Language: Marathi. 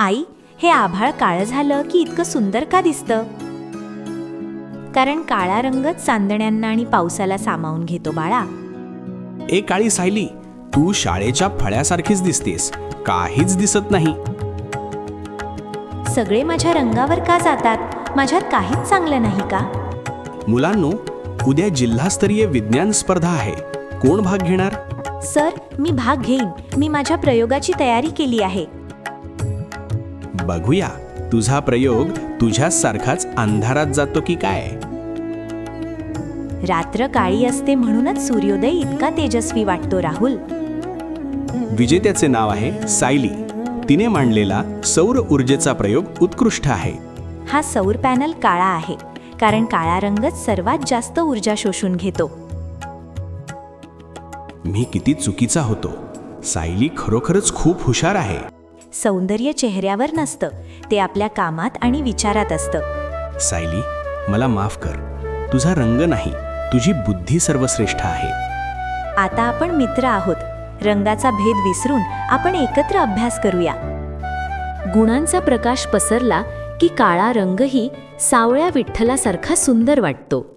आई, हे आभाळ काळं झालं की इतकं सुंदर का दिसतं? कारण काळा रंगच चांदण्यांना आणि पावसाला सामावून घेतो बाळा. ए काळी सायली, तू शाळेच्या फळ्यासारखीच दिसतेस, काहीच दिसत नाही. सगळे माझ्या रंगावर का जातात? माझ्यात काहीच चांगलं नाही का? मुलांनो, उद्या जिल्हास्तरीय विज्ञान स्पर्धा आहे. कोण भाग घेणार? सर, मी भाग घेईन. मी माझ्या प्रयोगाची तयारी केली आहे. बघूया तुझा प्रयोग तुझ्यासारखाच अंधारात जातो की काय. रात्र काळी असते म्हणूनच सूर्योदय इतका तेजस्वी वाटतो राहुल. विजेत्याचे नाव आहे सायली. तिने मांडलेला सौर ऊर्जेचा प्रयोग उत्कृष्ट आहे. हा सौर पॅनल काळा आहे कारण काळा रंगच सर्वात जास्त ऊर्जा शोषून घेतो. मी किती चुकीचा होतो. सायली खरोखरच खूप हुशार आहे. सौंदर्य चेहऱ्यावर नसतं, ते आपल्या कामात आणि विचारात असतं. सायली, मला माफ कर. तुझा रंग नाही, तुझी बुद्धी सर्वश्रेष्ठ आहे. आता आपण मित्र आहोत. रंगाचा भेद विसरून आपण एकत्र अभ्यास करूया. गुणांचा प्रकाश पसरला की काळा रंगही सावळ्या विठ्ठलासारखा सुंदर वाटतो.